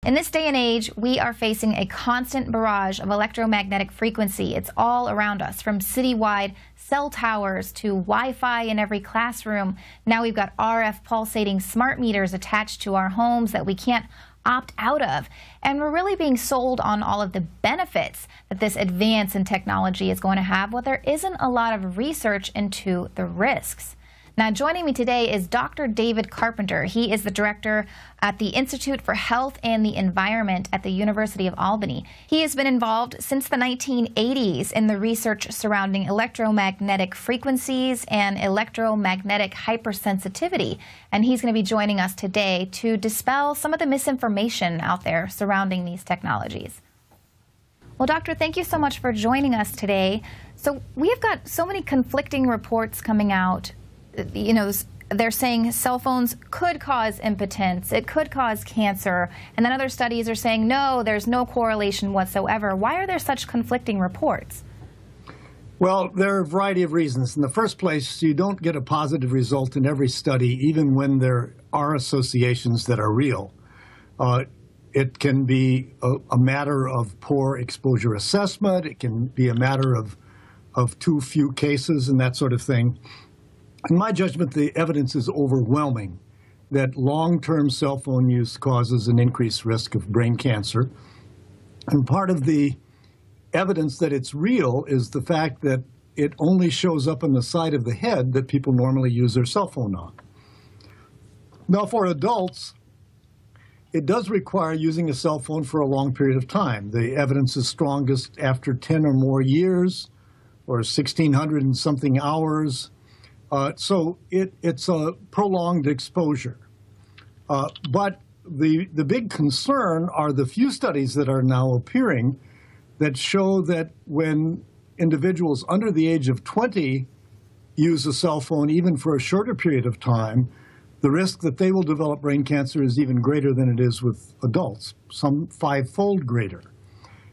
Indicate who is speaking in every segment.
Speaker 1: In this day and age, we are facing a constant barrage of electromagnetic frequency. It's all around us, from citywide cell towers to Wi-Fi in every classroom. Now we've got RF pulsating smart meters attached to our homes that we can't opt out of. And we're really being sold on all of the benefits that this advance in technology is going to have, while there isn't a lot of research into the risks. Now, joining me today is Dr. David Carpenter. He is the director at the Institute for Health and the Environment at the University of Albany. He has been involved since the 1980s in the research surrounding electromagnetic frequencies and electromagnetic hypersensitivity. And he's going to be joining us today to dispel some of the misinformation out there surrounding these technologies. Well, Doctor, thank you so much for joining us today. So we have got so many conflicting reports coming out. You know, they're saying cell phones could cause impotence, it could cause cancer, and then other studies are saying, no, there's no correlation whatsoever. Why are there such conflicting reports?
Speaker 2: Well, there are a variety of reasons. In the first place, you don't get a positive result in every study, even when there are associations that are real. It can be a matter of poor exposure assessment. It can be a matter of too few cases and that sort of thing. In my judgment, the evidence is overwhelming that long-term cell phone use causes an increased risk of brain cancer. And part of the evidence that it's real is the fact that it only shows up on the side of the head that people normally use their cell phone on. Now, for adults, it does require using a cell phone for a long period of time. The evidence is strongest after 10 or more years, or 1,600 and something hours. So it's a prolonged exposure. But the big concern are the few studies that are now appearing that show that when individuals under the age of 20 use a cell phone, even for a shorter period of time, the risk that they will develop brain cancer is even greater than it is with adults, some 5-fold greater.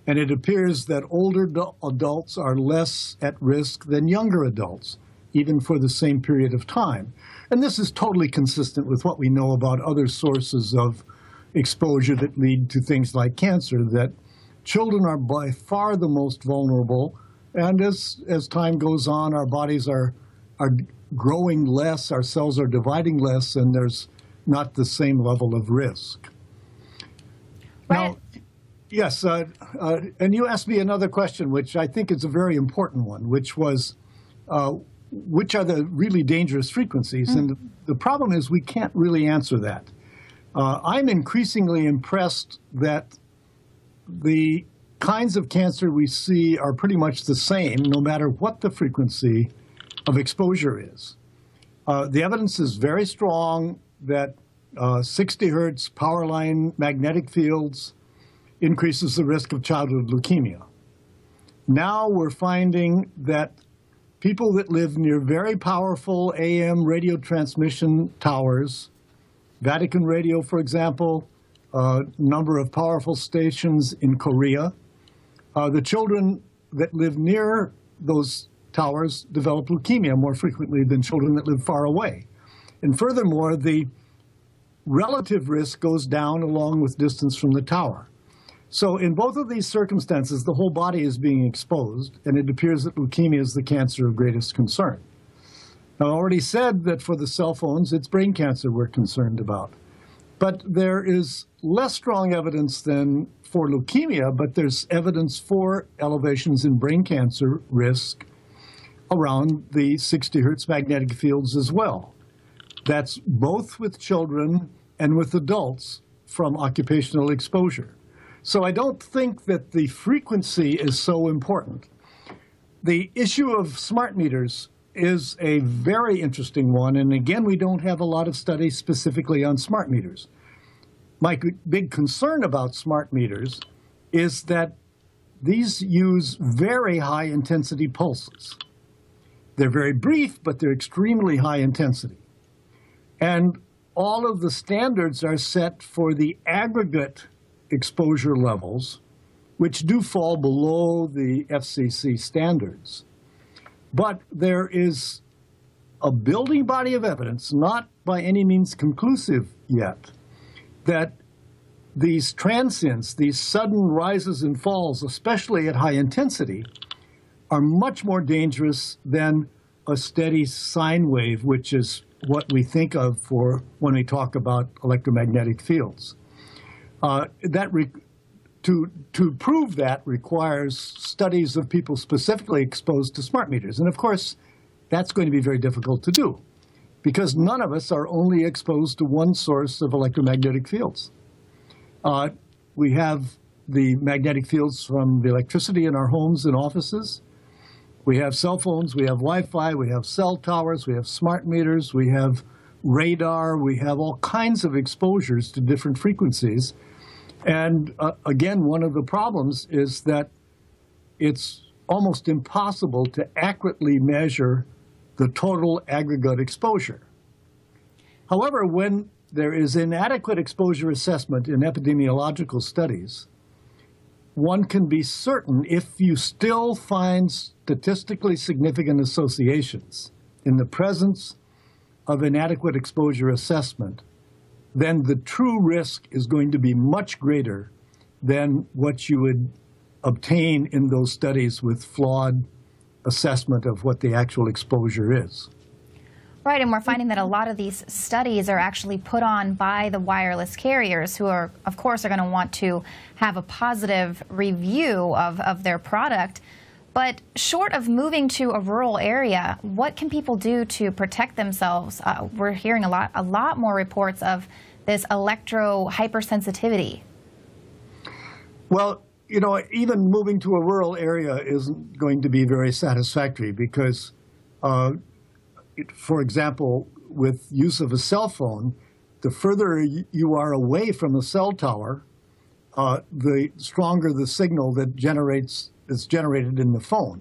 Speaker 2: And it appears that older adults are less at risk than younger adults, even for the same period of time. And this is totally consistent with what we know about other sources of exposure that lead to things like cancer, that children are by far the most vulnerable. And as time goes on, our bodies are growing less, our cells are dividing less, and there's not the same level of risk.
Speaker 1: Right.
Speaker 2: Now, yes, and you asked me another question, which I think is a very important one, which was, which are the really dangerous frequencies? And the problem is we can't really answer that. I'm increasingly impressed that the kinds of cancer we see are pretty much the same, no matter what the frequency of exposure is. The evidence is very strong that 60 hertz power line magnetic fields increases the risk of childhood leukemia. Now we're finding that people that live near very powerful AM radio transmission towers, Vatican Radio, for example, a number of powerful stations in Korea, the children that live near those towers develop leukemia more frequently than children that live far away. And furthermore, the relative risk goes down along with distance from the tower. So in both of these circumstances, the whole body is being exposed, and it appears that leukemia is the cancer of greatest concern. Now, I already said that for the cell phones, it's brain cancer we're concerned about. But there is less strong evidence than for leukemia, but there's evidence for elevations in brain cancer risk around the 60 hertz magnetic fields as well. That's both with children and with adults from occupational exposure. So I don't think that the frequency is so important. The issue of smart meters is a very interesting one, and again, we don't have a lot of studies specifically on smart meters. My big concern about smart meters is that these use very high intensity pulses. They're very brief, but they're extremely high intensity. And all of the standards are set for the aggregate exposure levels, which do fall below the FCC standards. But there is a building body of evidence, not by any means conclusive yet, that these transients, these sudden rises and falls, especially at high intensity, are much more dangerous than a steady sine wave, which is what we think of for when we talk about electromagnetic fields. To prove that requires studies of people specifically exposed to smart meters. And of course, that's going to be very difficult to do because none of us are only exposed to one source of electromagnetic fields. We have the magnetic fields from the electricity in our homes and offices. We have cell phones, we have Wi-Fi, we have cell towers, we have smart meters, we have radar, we have all kinds of exposures to different frequencies. And again, one of the problems is that it's almost impossible to accurately measure the total aggregate exposure. However, when there is inadequate exposure assessment in epidemiological studies, one can be certain if you still find statistically significant associations in the presence of inadequate exposure assessment, then the true risk is going to be much greater than what you would obtain in those studies with flawed assessment of what the actual exposure is.
Speaker 1: Right, and we're finding that a lot of these studies are actually put on by the wireless carriers who are, of course, are going to want to have a positive review of their product. But short of moving to a rural area, what can people do to protect themselves? We're hearing a lot more reports of this electro hypersensitivity.
Speaker 2: Well, you know, even moving to a rural area isn't going to be very satisfactory because, for example, with use of a cell phone, the further you are away from a cell tower, the stronger the signal that is generated in the phone.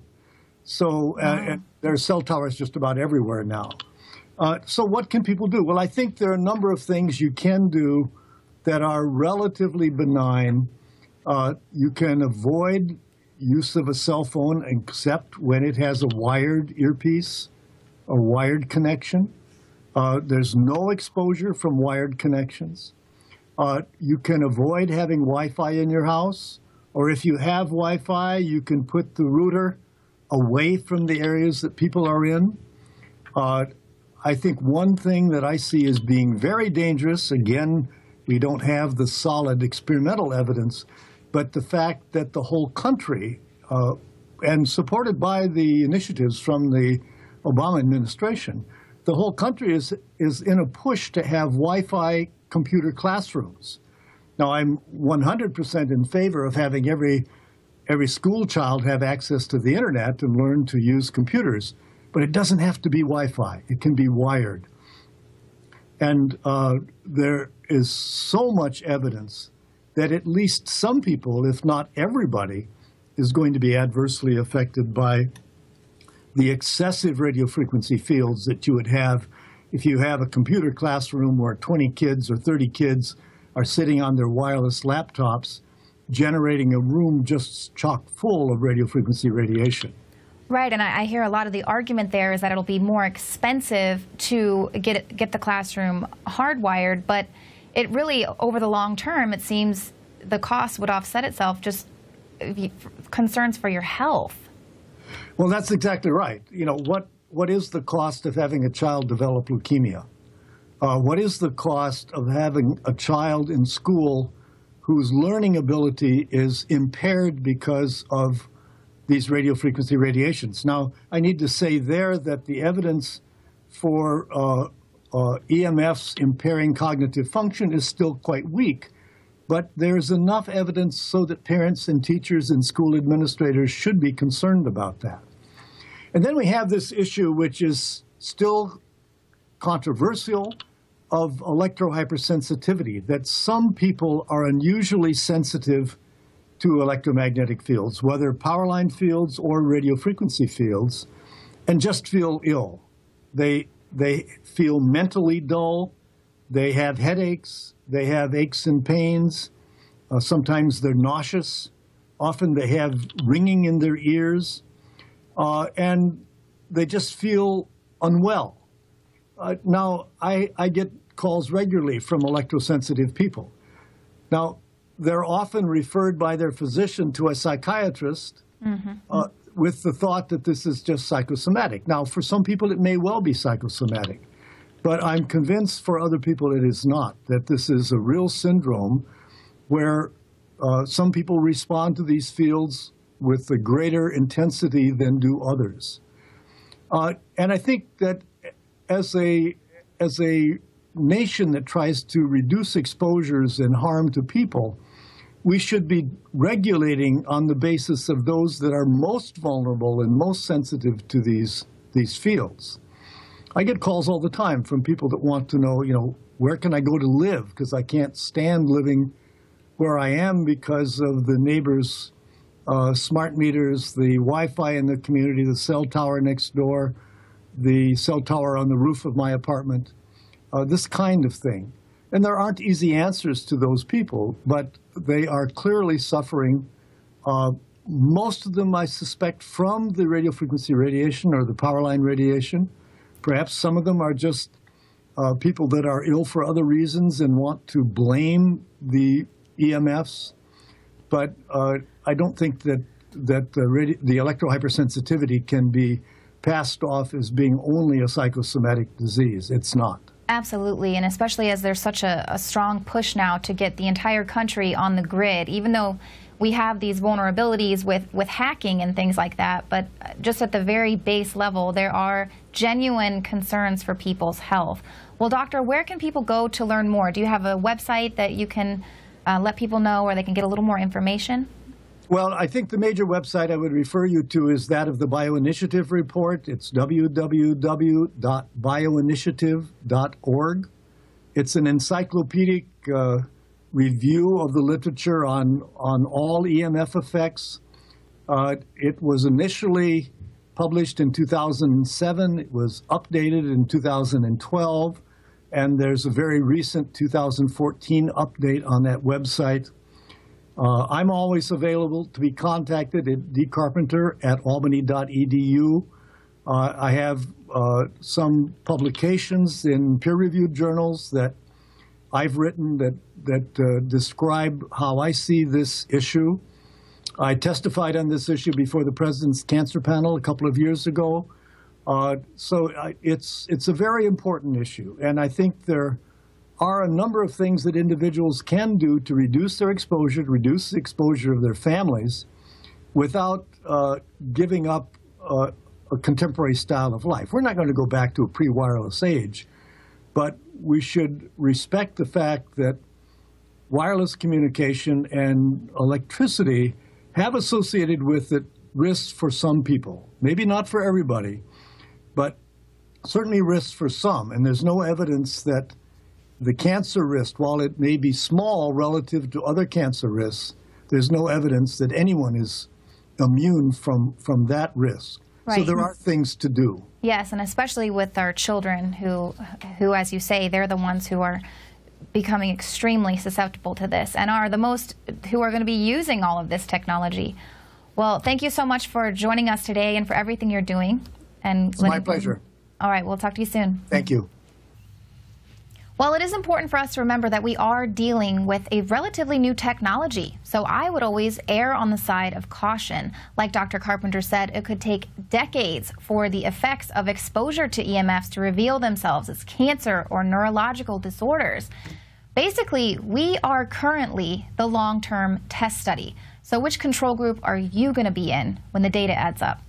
Speaker 2: So there are cell towers just about everywhere now. So what can people do? Well, I think there are a number of things you can do that are relatively benign. You can avoid use of a cell phone except when it has a wired earpiece or wired connection. There's no exposure from wired connections. You can avoid having Wi-Fi in your house, or if you have Wi-Fi, you can put the router away from the areas that people are in. I think one thing that I see as being very dangerous, again, we don't have the solid experimental evidence, but the fact that the whole country, and supported by the initiatives from the Obama administration, the whole country is in a push to have Wi-Fi computer classrooms. Now, I'm 100% in favor of having every school child have access to the internet and learn to use computers, but it doesn't have to be Wi-Fi. It can be wired. And there is so much evidence that at least some people, if not everybody, is going to be adversely affected by the excessive radio frequency fields that you would have if you have a computer classroom where 20 kids or 30 kids are sitting on their wireless laptops, generating a room just chock full of radio frequency radiation.
Speaker 1: Right, and I hear a lot of the argument there is that it'll be more expensive to get the classroom hardwired, but it really, over the long term, it seems the cost would offset itself, just concerns for your health.
Speaker 2: Well, that's exactly right. You know, what is the cost of having a child develop leukemia? What is the cost of having a child in school whose learning ability is impaired because of these radio frequency radiations? Now, I need to say there that the evidence for EMFs impairing cognitive function is still quite weak, but there's enough evidence so that parents and teachers and school administrators should be concerned about that. And then we have this issue, which is still controversial, of electrohypersensitivity, that some people are unusually sensitive to electromagnetic fields, whether power line fields or radio frequency fields, and just feel ill. They feel mentally dull, they have headaches, they have aches and pains, sometimes they're nauseous, often they have ringing in their ears, and they just feel unwell. Now, I get calls regularly from electrosensitive people. Now, they're often referred by their physician to a psychiatrist with the thought that this is just psychosomatic. Now, for some people, it may well be psychosomatic, but I'm convinced for other people it is not, that this is a real syndrome where some people respond to these fields with a greater intensity than do others. And I think that as a nation that tries to reduce exposures and harm to people, we should be regulating on the basis of those that are most vulnerable and most sensitive to these fields. I get calls all the time from people that want to know, where can I go to live? Because I can't stand living where I am because of the neighbors' smart meters, the Wi-Fi in the community, the cell tower next door, the cell tower on the roof of my apartment, this kind of thing. And there aren't easy answers to those people, but they are clearly suffering. Most of them, I suspect, from the radiofrequency radiation or the power line radiation. Perhaps some of them are just people that are ill for other reasons and want to blame the EMFs. But I don't think that the electrohypersensitivity can be passed off as being only a psychosomatic disease. It's not.
Speaker 1: Absolutely, and especially as there's such a strong push now to get the entire country on the grid, even though we have these vulnerabilities with hacking and things like that, but just at the very base level, there are genuine concerns for people's health. Well, doctor, where can people go to learn more? Do you have a website that you can let people know where they can get a little more information?
Speaker 2: Well, I think the major website I would refer you to is that of the Bioinitiative Report. It's www.bioinitiative.org. It's an encyclopedic review of the literature on all EMF effects. It was initially published in 2007. It was updated in 2012. And there's a very recent 2014 update on that website. I'm always available to be contacted at dcarpenter@albany.edu. I have some publications in peer-reviewed journals that I've written that describe how I see this issue. I testified on this issue before the President's Cancer Panel a couple of years ago. So it's a very important issue, and I think there are a number of things that individuals can do to reduce their exposure, to reduce the exposure of their families without giving up a contemporary style of life. We're not going to go back to a pre-wireless age, but we should respect the fact that wireless communication and electricity have associated with it risks for some people. Maybe not for everybody, but certainly risks for some. And there's no evidence that the cancer risk, while it may be small relative to other cancer risks, there's no evidence that anyone is immune from that risk.
Speaker 1: Right.
Speaker 2: So there are things to do.
Speaker 1: Yes, and especially with our children who, as you say, they're the ones who are becoming extremely susceptible to this and are the most who are going to be using all of this technology. Well, thank you so much for joining us today and for everything you're doing. And
Speaker 2: it's my pleasure.
Speaker 1: All right, we'll talk to you soon.
Speaker 2: Thank you.
Speaker 1: Well, it is important for us to remember that we are dealing with a relatively new technology, so I would always err on the side of caution. Like Dr. Carpenter said, it could take decades for the effects of exposure to EMFs to reveal themselves as cancer or neurological disorders. Basically, we are currently the long-term test study. So which control group are you going to be in when the data adds up?